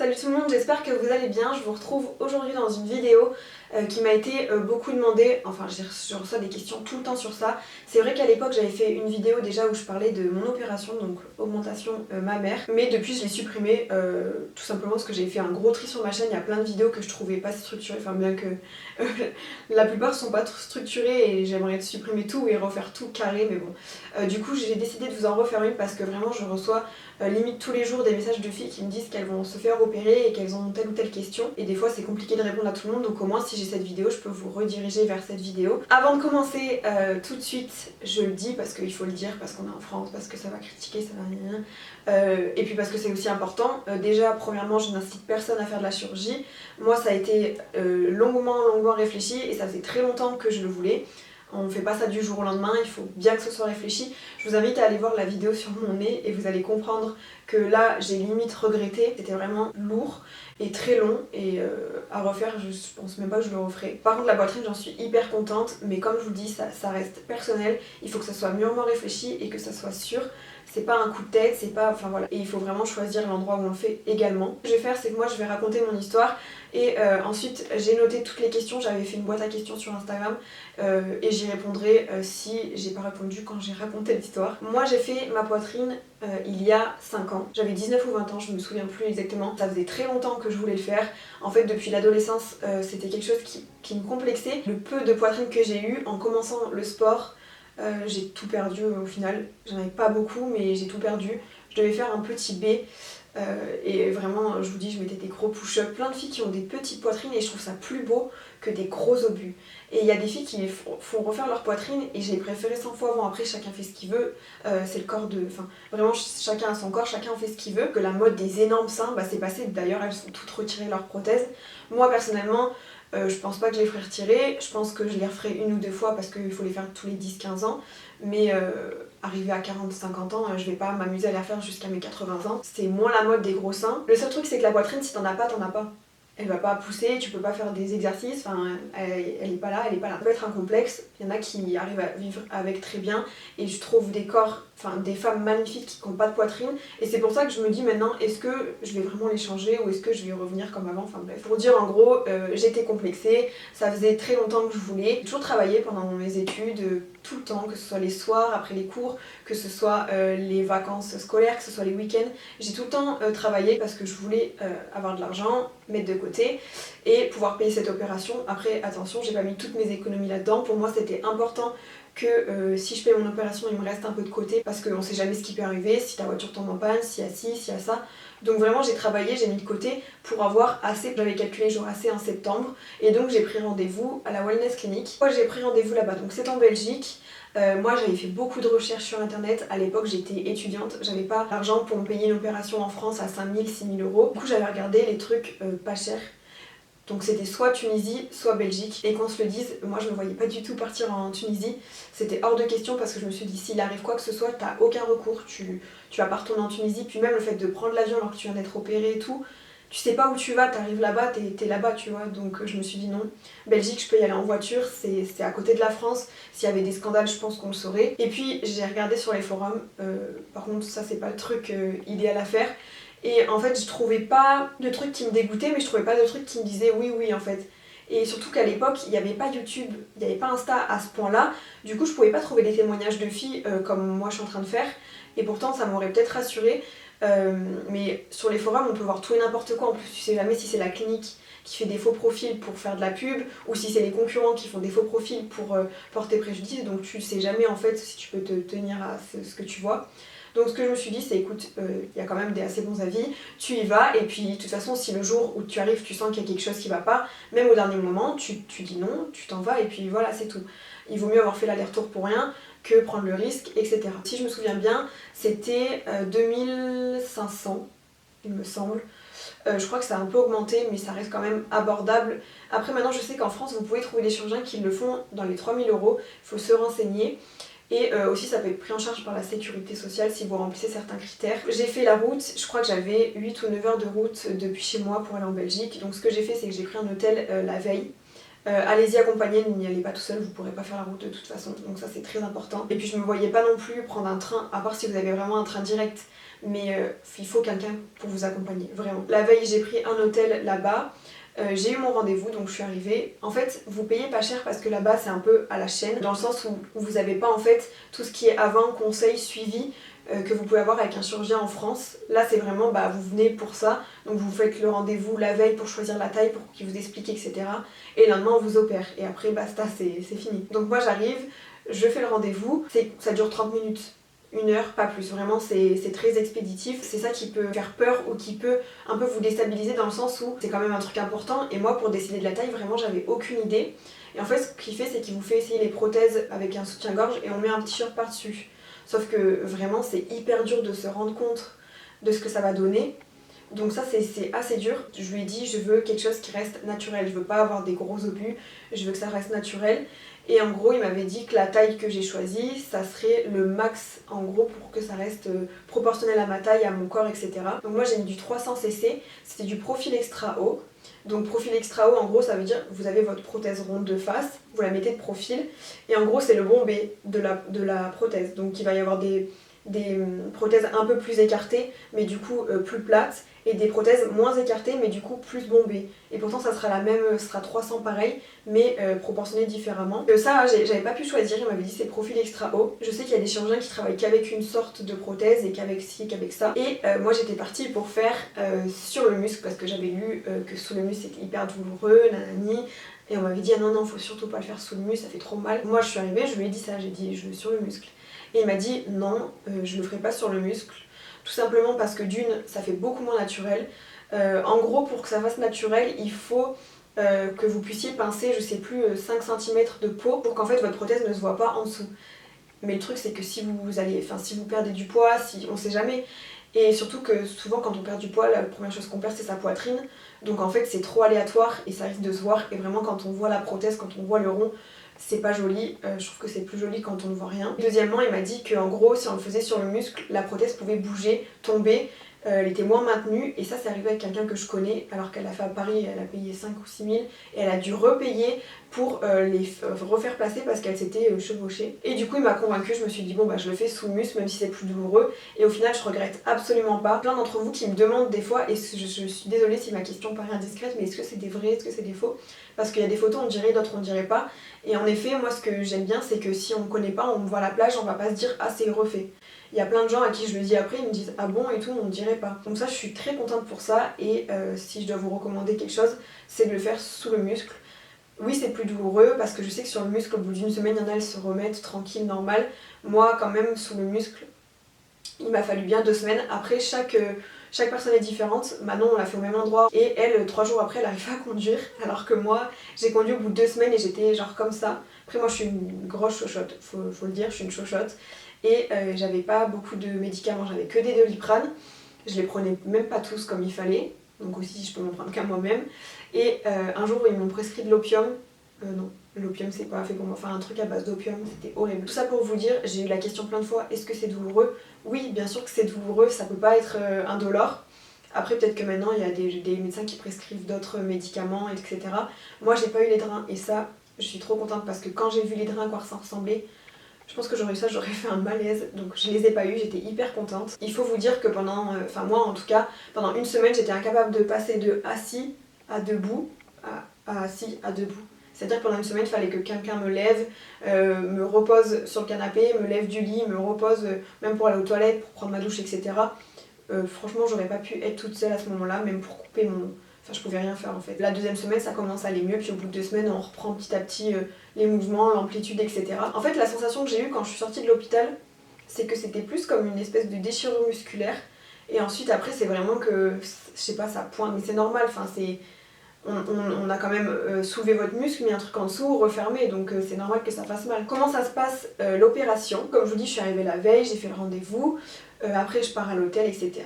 Salut tout le monde, j'espère que vous allez bien. Je vous retrouve aujourd'hui dans une vidéo qui m'a été beaucoup demandée. Enfin, je reçois des questions tout le temps sur ça. C'est vrai qu'à l'époque j'avais fait une vidéo déjà où je parlais de mon opération, donc augmentation mammaire. Mais depuis je l'ai supprimée tout simplement parce que j'ai fait un gros tri sur ma chaîne. Il y a plein de vidéos que je trouvais pas structurées, enfin bien que la plupart sont pas trop structurées et j'aimerais supprimer tout et refaire tout carré. Mais bon, du coup j'ai décidé de vous en refaire une parce que vraiment je reçois limite tous les jours des messages de filles qui me disent qu'elles vont se faire opérer et qu'elles ont telle ou telle question. Et des fois c'est compliqué de répondre à tout le monde, donc au moins si j'ai cette vidéo, je peux vous rediriger vers cette vidéo. Avant de commencer, tout de suite, je le dis parce qu'il faut le dire, parce qu'on est en France, parce que ça va critiquer, ça va rien. Et puis parce que c'est aussi important. Déjà, premièrement, je n'incite personne à faire de la chirurgie. Moi ça a été longuement réfléchi et ça faisait très longtemps que je le voulais. On ne fait pas ça du jour au lendemain, il faut bien que ce soit réfléchi. Je vous invite à aller voir la vidéo sur mon nez et vous allez comprendre que là j'ai limite regretté. C'était vraiment lourd et très long et à refaire, je pense même pas que je le referai. Par contre la poitrine j'en suis hyper contente, mais comme je vous dis ça reste personnel. Il faut que ça soit mûrement réfléchi et que ça soit sûr. C'est pas un coup de tête, c'est pas... Enfin voilà. Et il faut vraiment choisir l'endroit où on le fait également. Ce que je vais faire, c'est que moi je vais raconter mon histoire et ensuite j'ai noté toutes les questions. J'avais fait une boîte à questions sur Instagram et j'y répondrai si j'ai pas répondu quand j'ai raconté l'histoire. Moi j'ai fait ma poitrine il y a 5 ans. J'avais 19 ou 20 ans, je me souviens plus exactement. Ça faisait très longtemps que je voulais le faire. En fait depuis l'adolescence c'était quelque chose qui me complexait. Le peu de poitrine que j'ai eu en commençant le sport, j'ai tout perdu au final. J'en avais pas beaucoup mais j'ai tout perdu. Je devais faire un petit B. Et vraiment, je vous dis, je mettais des gros push-ups. Plein de filles qui ont des petites poitrines et je trouve ça plus beau que des gros obus. Et il y a des filles qui les font refaire leur poitrine et j'ai préféré 100 fois. Bon, après, chacun fait ce qu'il veut. C'est le corps de... Enfin, vraiment, chacun a son corps, chacun fait ce qu'il veut. Que la mode des énormes seins, bah, c'est passé. D'ailleurs, elles ont toutes retiré leurs prothèses. Moi, personnellement, je pense pas que je les ferai retirer. Je pense que je les referai une ou deux fois parce qu'il faut les faire tous les 10-15 ans. Mais arrivé à 40-50 ans, je vais pas m'amuser à les faire jusqu'à mes 80 ans. C'est moins la mode des gros seins. Le seul truc c'est que la poitrine, si t'en as pas, t'en as pas. Elle va pas pousser, tu peux pas faire des exercices, enfin, elle est pas là, elle est pas là. Ça peut être un complexe, il y en a qui arrivent à vivre avec très bien et je trouve des corps, enfin des femmes magnifiques qui n'ont pas de poitrine et c'est pour ça que je me dis maintenant est-ce que je vais vraiment les changer ou est-ce que je vais revenir comme avant, enfin bref. Pour dire en gros, j'étais complexée, ça faisait très longtemps que je voulais. J'ai toujours travaillé pendant mes études, tout le temps, que ce soit les soirs, après les cours, que ce soit les vacances scolaires, que ce soit les week-ends. J'ai tout le temps travaillé parce que je voulais avoir de l'argent, mettre de côté et pouvoir payer cette opération. Après attention, j'ai pas mis toutes mes économies là-dedans. Pour moi c'était important que si je paye mon opération il me reste un peu de côté parce qu'on sait jamais ce qui peut arriver, si ta voiture tombe en panne, s'il y a ci, s'il y a ça. Donc vraiment j'ai travaillé, j'ai mis de côté pour avoir assez, j'avais calculé j'aurais assez en septembre et donc j'ai pris rendez-vous à la Wellness Clinic. Moi j'ai pris rendez-vous là-bas, donc c'est en Belgique. Moi j'avais fait beaucoup de recherches sur internet, à l'époque j'étais étudiante, j'avais pas l'argent pour me payer une opération en France à 5 000, 6 000 euros. Du coup j'avais regardé les trucs pas chers. Donc c'était soit Tunisie, soit Belgique. Et qu'on se le dise, moi je me voyais pas du tout partir en Tunisie. C'était hors de question parce que je me suis dit s'il arrive quoi que ce soit, t'as aucun recours. Tu vas pas retourner en Tunisie. Puis même le fait de prendre l'avion alors que tu viens d'être opéré et tout, tu sais pas où tu vas, t'arrives là-bas, t'es là-bas, tu vois. Donc je me suis dit non. Belgique, je peux y aller en voiture, c'est à côté de la France. S'il y avait des scandales, je pense qu'on le saurait. Et puis j'ai regardé sur les forums. Par contre, ça c'est pas le truc idéal à faire. Et en fait, je trouvais pas de trucs qui me dégoûtaient, mais je trouvais pas de trucs qui me disaient oui, oui en fait. Et surtout qu'à l'époque, il n'y avait pas YouTube, il n'y avait pas Insta à ce point-là. Du coup, je pouvais pas trouver des témoignages de filles comme moi je suis en train de faire. Et pourtant, ça m'aurait peut-être rassurée. Mais sur les forums, on peut voir tout et n'importe quoi. En plus, tu sais jamais si c'est la clinique qui fait des faux profils pour faire de la pub ou si c'est les concurrents qui font des faux profils pour porter préjudice. Donc tu sais jamais en fait si tu peux te tenir à ce que tu vois. Donc ce que je me suis dit c'est écoute, il y a quand même des assez bons avis, tu y vas et puis de toute façon si le jour où tu arrives tu sens qu'il y a quelque chose qui va pas, même au dernier moment tu dis non, tu t'en vas et puis voilà c'est tout. Il vaut mieux avoir fait l'aller-retour pour rien que prendre le risque, etc. Si je me souviens bien, c'était 2500 il me semble. Je crois que ça a un peu augmenté mais ça reste quand même abordable. Après maintenant je sais qu'en France vous pouvez trouver des chirurgiens qui le font dans les 3000 euros, il faut se renseigner. Et aussi ça peut être pris en charge par la sécurité sociale si vous remplissez certains critères. J'ai fait la route, je crois que j'avais 8 ou 9 heures de route depuis chez moi pour aller en Belgique. Donc ce que j'ai fait c'est que j'ai pris un hôtel la veille. Allez-y accompagné, n'y allez pas tout seul, vous pourrez pas faire la route de toute façon, donc ça c'est très important. Et puis je me voyais pas non plus prendre un train, à part si vous avez vraiment un train direct, mais il faut quelqu'un pour vous accompagner, vraiment. La veille j'ai pris un hôtel là-bas, j'ai eu mon rendez-vous donc je suis arrivée. En fait vous payez pas cher parce que là-bas c'est un peu à la chaîne, dans le sens où vous avez pas en fait tout ce qui est avant, conseil, suivi que vous pouvez avoir avec un chirurgien en France. Là c'est vraiment vous venez pour ça, donc vous faites le rendez-vous la veille pour choisir la taille, pour qu'il vous explique etc. Et le lendemain on vous opère et après basta, c'est fini. Donc moi j'arrive, je fais le rendez-vous, ça dure 30 minutes. 1 heure, pas plus. Vraiment, c'est très expéditif. C'est ça qui peut faire peur ou qui peut un peu vous déstabiliser dans le sens où c'est quand même un truc important. Et moi, pour décider de la taille, vraiment, j'avais aucune idée. Et en fait, ce qu'il fait, c'est qu'il vous fait essayer les prothèses avec un soutien-gorge et on met un t-shirt par-dessus. Sauf que vraiment, c'est hyper dur de se rendre compte de ce que ça va donner. Donc ça, c'est assez dur. Je lui ai dit, je veux quelque chose qui reste naturel. Je veux pas avoir des gros obus, je veux que ça reste naturel. Et en gros, il m'avait dit que la taille que j'ai choisie, ça serait le max en gros pour que ça reste proportionnel à ma taille, à mon corps, etc. Donc moi j'ai mis du 300cc, c'était du profil extra haut. Donc profil extra haut, en gros, ça veut dire que vous avez votre prothèse ronde de face, vous la mettez de profil, et en gros c'est le bombé de la prothèse. Donc il va y avoir des prothèses un peu plus écartées, mais du coup plus plates, et des prothèses moins écartées, mais du coup plus bombées. Et pourtant ça sera la même, ce sera 300 pareil, mais proportionné différemment. Ça, j'avais pas pu choisir, il m'avait dit c'est profil extra haut. Je sais qu'il y a des chirurgiens qui travaillent qu'avec une sorte de prothèse, et qu'avec ci, qu'avec ça. Et moi j'étais partie pour faire sur le muscle, parce que j'avais lu que sous le muscle c'était hyper douloureux, nanani. Et on m'avait dit ah non, faut surtout pas le faire sous le muscle, ça fait trop mal. Moi je suis arrivée, je lui ai dit ça, j'ai dit je veux sur le muscle. Et il m'a dit non, je le ferai pas sur le muscle. Tout simplement parce que d'une, ça fait beaucoup moins naturel. En gros, pour que ça fasse naturel, il faut que vous puissiez pincer, je sais plus, 5 cm de peau pour qu'en fait votre prothèse ne se voit pas en dessous. Mais le truc c'est que si vous perdez du poids, on sait jamais. Et surtout que souvent quand on perd du poids, la première chose qu'on perd c'est sa poitrine. Donc en fait c'est trop aléatoire et ça risque de se voir. Et vraiment quand on voit la prothèse, quand on voit le rond, c'est pas joli, je trouve que c'est plus joli quand on ne voit rien. Deuxièmement, il m'a dit qu'en gros, si on le faisait sur le muscle, la prothèse pouvait bouger, tomber, elle était moins maintenue, et ça c'est arrivé avec quelqu'un que je connais, alors qu'elle a fait à Paris, elle a payé 5 ou 6 000, et elle a dû repayer pour les refaire placer parce qu'elle s'était chevauchée. Et du coup il m'a convaincue, je me suis dit bon je le fais sous le muscle même si c'est plus douloureux, et au final je regrette absolument pas. Plein d'entre vous qui me demandent des fois, et je suis désolée si ma question paraît indiscrète, mais est-ce que c'est des vrais, est-ce que c'est des faux? Parce qu'il y a des photos on dirait, d'autres on dirait pas, et en effet moi ce que j'aime bien c'est que si on me connaît pas, on me voit à la plage, on va pas se dire ah c'est refait. Il y a plein de gens à qui je le dis après, ils me disent ah bon et tout, on ne dirait pas. Donc ça je suis très contente pour ça, et si je dois vous recommander quelque chose, c'est de le faire sous le muscle. Oui c'est plus douloureux parce que je sais que sur le muscle au bout d'une semaine il y en a elles se remettent tranquille, normal. Moi quand même sous le muscle il m'a fallu bien 2 semaines. Après chaque personne est différente. Manon on l'a fait au même endroit et elle 3 jours après elle arrive à conduire, alors que moi j'ai conduit au bout de 2 semaines et j'étais genre comme ça. Après moi je suis une grosse chochotte, faut le dire, je suis une chochotte. Et j'avais pas beaucoup de médicaments, j'avais que des Doliprane. Je les prenais même pas tous comme il fallait, donc aussi je peux m'en prendre qu'à moi-même. Et un jour ils m'ont prescrit de l'opium. Non, l'opium c'est pas fait pour moi, enfin un truc à base d'opium, c'était horrible. Tout ça pour vous dire, j'ai eu la question plein de fois, est-ce que c'est douloureux? Oui, bien sûr que c'est douloureux, ça peut pas être indolore. Après peut-être que maintenant il y a des médecins qui prescrivent d'autres médicaments, etc. Moi j'ai pas eu les drains, et ça je suis trop contente parce que quand j'ai vu les drains à quoi ça ressemblait, je pense que j'aurais fait un malaise, donc je les ai pas eu, j'étais hyper contente. Il faut vous dire que pendant, moi en tout cas, pendant 1 semaine j'étais incapable de passer de assis à debout, à assis à debout. C'est-à-dire que pendant 1 semaine il fallait que quelqu'un me lève, me repose sur le canapé, me lève du lit, me repose même pour aller aux toilettes, pour prendre ma douche, etc. Franchement j'aurais pas pu être toute seule à ce moment-là, même pour couper mon... Enfin, je pouvais rien faire en fait. La 2e semaine, ça commence à aller mieux, puis au bout de 2 semaines, on reprend petit à petit les mouvements, l'amplitude, etc. En fait, la sensation que j'ai eue quand je suis sortie de l'hôpital, c'est que c'était plus comme une espèce de déchirure musculaire. Et ensuite, après, c'est vraiment que, je sais pas, ça pointe, mais c'est normal. Enfin, c'est... On a quand même soulevé votre muscle, mis un truc en dessous, refermé, donc c'est normal que ça fasse mal. Comment ça se passe l'opération? Comme je vous dis, je suis arrivée la veille, j'ai fait le rendez-vous, après je pars à l'hôtel, etc.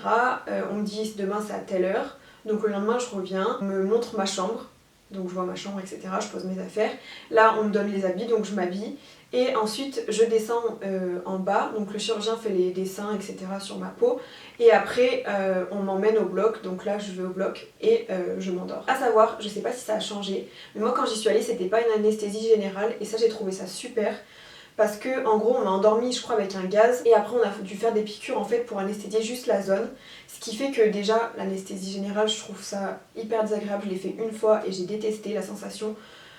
On me dit demain c'est à telle heure. Donc le lendemain je reviens, on me montre ma chambre, donc je vois ma chambre, etc. Je pose mes affaires. Là on me donne les habits, donc je m'habille. Et ensuite je descends en bas, donc le chirurgien fait les dessins, etc. sur ma peau. Et après on m'emmène au bloc, donc là je vais au bloc et je m'endors. À savoir, je sais pas si ça a changé, mais moi quand j'y suis allée c'était pas une anesthésie générale, et ça j'ai trouvé ça super. parce que en gros on m'a endormi je crois avec un gaz et après on a dû faire des piqûres en fait pour anesthésier juste la zone, ce qui fait que déjà l'anesthésie générale je trouve ça hyper désagréable, je l'ai fait une fois et j'ai détesté la sensation.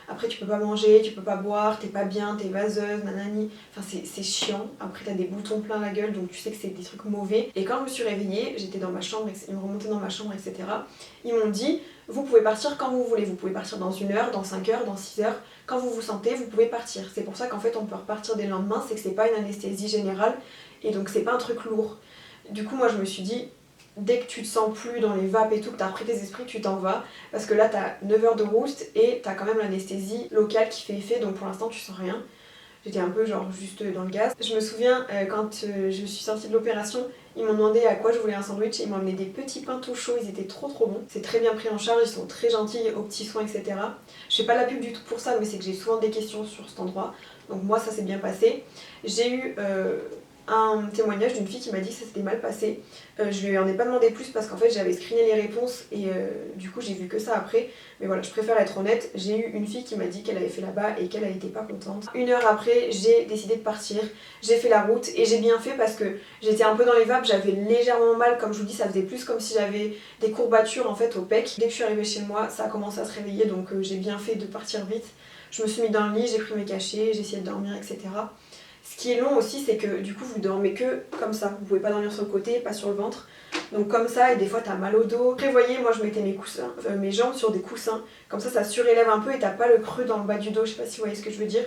Après tu peux pas manger, tu peux pas boire, t'es pas bien, t'es vaseuse, nanani, enfin c'est chiant. Après t'as des boutons plein la gueule donc tu sais que c'est des trucs mauvais. Et quand je me suis réveillée, j'étais dans ma chambre, ils me remontaient dans ma chambre etc. Ils m'ont dit vous pouvez partir quand vous voulez, vous pouvez partir dans 1 heure, dans 5 heures, dans 6 heures, quand vous vous sentez vous pouvez partir. C'est pour ça qu'en fait on peut repartir dès le lendemain, c'est que c'est pas une anesthésie générale et donc c'est pas un truc lourd. Du coup moi je me suis dit dès que tu te sens plus dans les vapes et tout, que t'as repris tes esprits, tu t'en vas. Parce que là, t'as 9 heures de route et t'as quand même l'anesthésie locale qui fait effet, donc pour l'instant, tu sens rien. J'étais un peu genre juste dans le gaz. Je me souviens, quand je suis sortie de l'opération, ils m'ont demandé à quoi je voulais un sandwich et ils m'ont amené des petits pains tout chauds, ils étaient trop bons. C'est très bien pris en charge, ils sont très gentils aux petits soins, etc. Je fais pas la pub du tout pour ça, mais c'est que j'ai souvent des questions sur cet endroit. Donc moi, ça s'est bien passé. J'ai eu un témoignage d'une fille qui m'a dit que ça s'était mal passé. Je lui en ai pas demandé plus parce qu'en fait j'avais screené les réponses et du coup j'ai vu que ça après. Mais voilà, je préfère être honnête, j'ai eu une fille qui m'a dit qu'elle avait fait là-bas et qu'elle n'était pas contente. 1 heure après, j'ai décidé de partir, j'ai fait la route et j'ai bien fait parce que j'étais un peu dans les vapes, j'avais légèrement mal, comme je vous dis, ça faisait plus comme si j'avais des courbatures en fait au pec. Dès que je suis arrivée chez moi, ça a commencé à se réveiller donc j'ai bien fait de partir vite. Je me suis mis dans le lit, j'ai pris mes cachets, j'ai essayé de dormir, etc. Ce qui est long aussi, c'est que du coup vous dormez que comme ça, vous pouvez pas dormir sur le côté, pas sur le ventre. Donc comme ça, et des fois t'as mal au dos. Prévoyez, moi je mettais mes jambes sur des coussins, comme ça surélève un peu et t'as pas le creux dans le bas du dos, je sais pas si vous voyez ce que je veux dire.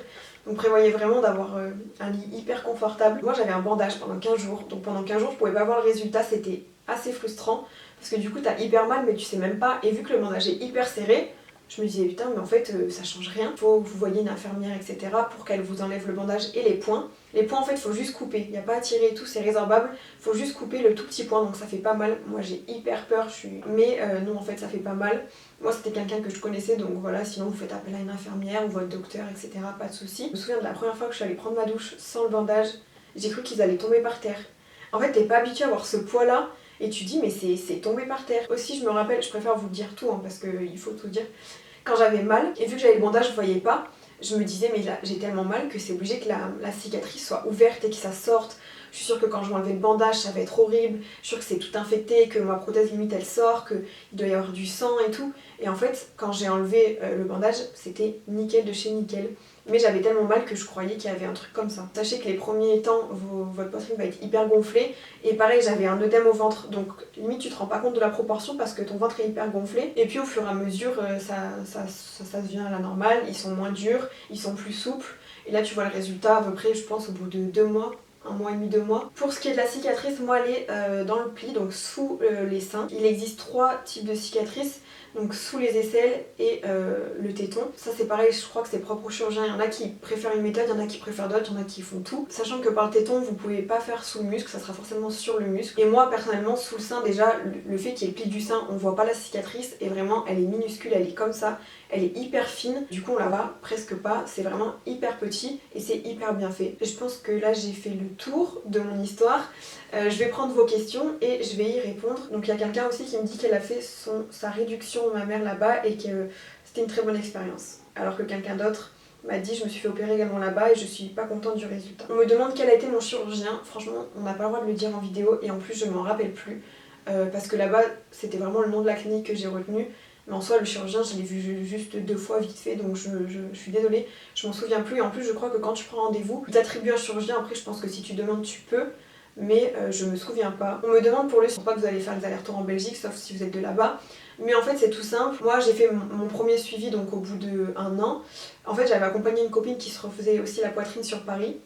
Donc prévoyez vraiment d'avoir un lit hyper confortable. Moi j'avais un bandage pendant 15 jours, donc pendant 15 jours je pouvais pas voir le résultat, c'était assez frustrant. Parce que du coup t'as hyper mal mais tu sais même pas, et vu que le bandage est hyper serré, je me disais putain mais en fait ça change rien, faut que vous voyez une infirmière etc pour qu'elle vous enlève le bandage et les points. Les points en fait faut juste couper, il n'y a pas à tirer et tout, c'est résorbable, faut juste couper le tout petit point donc ça fait pas mal. Moi j'ai hyper peur, mais non en fait ça fait pas mal. Moi c'était quelqu'un que je connaissais donc voilà, sinon vous faites appel à une infirmière ou votre docteur etc, pas de soucis. Je me souviens de la première fois que je suis allée prendre ma douche sans le bandage, j'ai cru qu'ils allaient tomber par terre. En fait t'es pas habitué à avoir ce poids là et tu dis mais c'est tombé par terre. Aussi je me rappelle, je préfère vous dire tout parce qu'il faut tout dire. Quand j'avais mal, et vu que j'avais le bandage, je voyais pas, je me disais mais là j'ai tellement mal que c'est obligé que la cicatrice soit ouverte et que ça sorte. Je suis sûre que quand je vais enlever le bandage ça va être horrible, je suis sûre que c'est tout infecté, que ma prothèse limite elle sort, qu'il doit y avoir du sang et tout. Et en fait quand j'ai enlevé le bandage c'était nickel de chez nickel. Mais j'avais tellement mal que je croyais qu'il y avait un truc comme ça. Sachez que les premiers temps, votre poitrine va être hyper gonflée. Et pareil, j'avais un œdème au ventre. Donc limite, tu te rends pas compte de la proportion parce que ton ventre est hyper gonflé. Et puis au fur et à mesure, ça devient à la normale. Ils sont moins durs, ils sont plus souples. Et là, tu vois le résultat à peu près, je pense, au bout de 2 mois. 1 mois et demi, 2 mois. Pour ce qui est de la cicatrice, moi elle est dans le pli, donc sous les seins. Il existe 3 types de cicatrices. Donc sous les aisselles et le téton. Ça c'est pareil, je crois que c'est propre aux chirurgiens. Il y en a qui préfèrent une méthode, il y en a qui préfèrent d'autres, il y en a qui font tout. Sachant que par le téton, vous pouvez pas faire sous le muscle, ça sera forcément sur le muscle. Et moi personnellement, sous le sein, déjà, le fait qu'il y ait le pli du sein, on voit pas la cicatrice et vraiment elle est minuscule, elle est comme ça. Elle est hyper fine, du coup on la voit presque pas, c'est vraiment hyper petit et c'est hyper bien fait. Je pense que là j'ai fait le tour de mon histoire. Je vais prendre vos questions et je vais y répondre. Donc il y a quelqu'un aussi qui me dit qu'elle a fait sa réduction mammaire là-bas et que c'était une très bonne expérience. Alors que quelqu'un d'autre m'a dit je me suis fait opérer également là-bas et je suis pas contente du résultat. On me demande quel a été mon chirurgien, franchement on n'a pas le droit de le dire en vidéo et en plus je m'en rappelle plus. Parce que là-bas c'était vraiment le nom de la clinique que j'ai retenu. Mais en soi, le chirurgien, je l'ai vu juste 2 fois vite fait, donc je suis désolée, je m'en souviens plus. Et en plus, je crois que quand tu prends rendez-vous, tu attribues un chirurgien. Après, je pense que si tu demandes, tu peux, mais je me souviens pas. On me demande pour le je crois que vous allez faire des allers-retours en Belgique, sauf si vous êtes de là-bas. Mais en fait, c'est tout simple. Moi, j'ai fait mon premier suivi donc au bout d'1 an. En fait, j'avais accompagné une copine qui se refaisait aussi la poitrine sur Paris.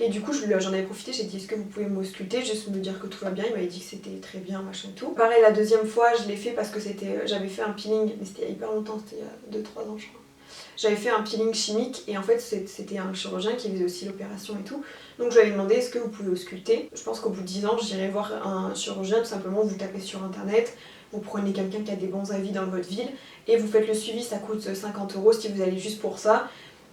Et du coup j'en avais profité, j'ai dit est-ce que vous pouvez m'ausculter, juste me dire que tout va bien, il m'avait dit que c'était très bien, machin et tout. Pareil la deuxième fois je l'ai fait parce que j'avais fait un peeling, mais c'était il y a hyper longtemps, c'était il y a 2-3 ans je crois. J'avais fait un peeling chimique et en fait c'était un chirurgien qui faisait aussi l'opération et tout. Donc je lui avais demandé est-ce que vous pouvez ausculter. Je pense qu'au bout de 10 ans j'irai voir un chirurgien, tout simplement vous tapez sur internet, vous prenez quelqu'un qui a des bons avis dans votre ville et vous faites le suivi, ça coûte 50 € si vous allez juste pour ça.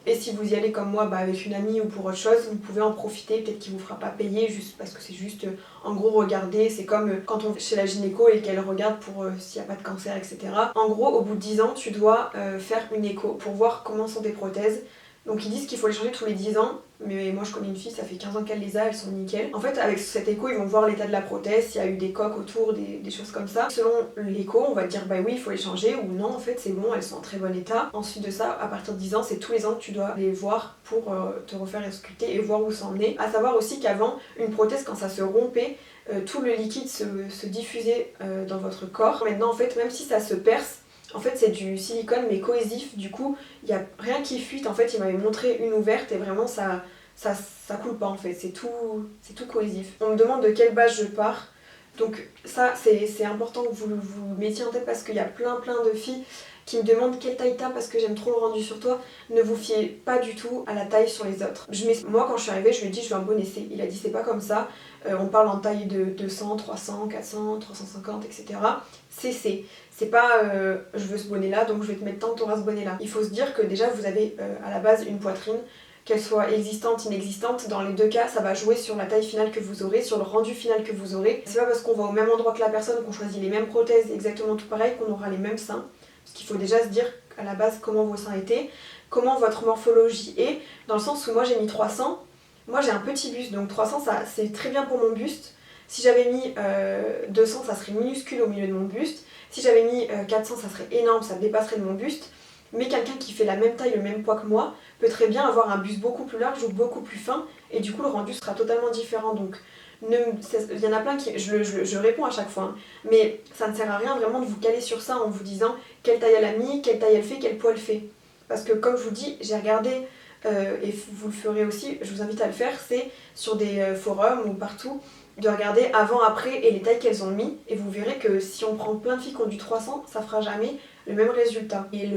Et si vous y allez comme moi avec une amie ou pour autre chose, vous pouvez en profiter, peut-être qu'il vous fera pas payer juste parce que c'est juste en gros regarder, c'est comme quand on va chez la gynéco et qu'elle regarde pour s'il n'y a pas de cancer etc. En gros au bout de 10 ans tu dois faire une écho pour voir comment sont tes prothèses. Donc ils disent qu'il faut les changer tous les 10 ans mais moi je connais une fille, ça fait 15 ans qu'elle les a, elles sont nickel. En fait avec cet écho ils vont voir l'état de la prothèse, s'il y a eu des coques autour, des choses comme ça. Selon l'écho on va dire bah oui il faut les changer ou non en fait c'est bon, elles sont en très bon état. Ensuite de ça, à partir de 10 ans, c'est tous les ans que tu dois les voir pour te refaire ausculter et voir où ça en est. À savoir aussi qu'avant, une prothèse quand ça se rompait, tout le liquide se diffusait dans votre corps. Maintenant en fait même si ça se perce, en fait c'est du silicone mais cohésif, du coup il n'y a rien qui fuite. En fait il m'avait montré une ouverte et vraiment ça coule pas en fait, c'est tout cohésif. On me demande de quelle base je pars, donc ça c'est important que vous mettiez en tête parce qu'il y a plein de filles qui me demandent quelle taille t'as parce que j'aime trop le rendu sur toi. Ne vous fiez pas du tout à la taille sur les autres. Moi quand je suis arrivée je lui ai dit je veux un bon essai, il a dit c'est pas comme ça, on parle en taille de 200, 300, 400, 350 etc. C'est pas je veux ce bonnet là donc je vais te mettre tant, t'auras ce bonnet là. Il faut se dire que déjà vous avez à la base une poitrine, qu'elle soit existante, inexistante, dans les deux cas ça va jouer sur la taille finale que vous aurez, sur le rendu final que vous aurez. C'est pas parce qu'on va au même endroit que la personne, qu'on choisit les mêmes prothèses exactement tout pareil, qu'on aura les mêmes seins. Parce qu'il faut déjà se dire à la base comment vos seins étaient, comment votre morphologie est, dans le sens où moi j'ai mis 300, moi j'ai un petit buste donc 300 ça c'est très bien pour mon buste. Si j'avais mis 200 ça serait minuscule au milieu de mon buste, si j'avais mis 400 ça serait énorme, ça dépasserait de mon buste. Mais quelqu'un qui fait la même taille, le même poids que moi, peut très bien avoir un buste beaucoup plus large ou beaucoup plus fin, et du coup le rendu sera totalement différent. Donc il y en a plein qui, je réponds à chaque fois, hein, mais ça ne sert à rien vraiment de vous caler sur ça en vous disant quelle taille elle a mis, quelle taille elle fait, quel poids elle fait. Parce que comme je vous dis, j'ai regardé, et vous le ferez aussi, je vous invite à le faire, c'est sur des forums ou partout, de regarder avant-après et les tailles qu'elles ont mis, et vous verrez que si on prend plein de filles qui ont du 300, ça fera jamais le même résultat et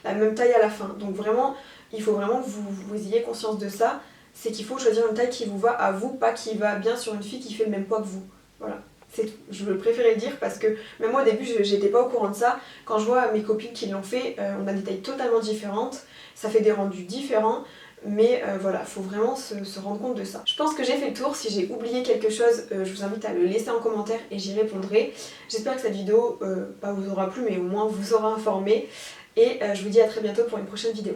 la même taille à la fin. Donc vraiment, il faut vraiment que vous ayez conscience de ça, c'est qu'il faut choisir une taille qui vous va à vous, pas qui va bien sur une fille qui fait le même poids que vous. Voilà, c'est tout. Je préférais le dire parce que même moi au début j'étais pas au courant de ça. Quand je vois mes copines qui l'ont fait, on a des tailles totalement différentes, ça fait des rendus différents. Mais voilà, faut vraiment se rendre compte de ça. Je pense que j'ai fait le tour. Si j'ai oublié quelque chose, je vous invite à le laisser en commentaire et j'y répondrai. J'espère que cette vidéo vous aura plu, mais au moins vous aura informé. Et je vous dis à très bientôt pour une prochaine vidéo.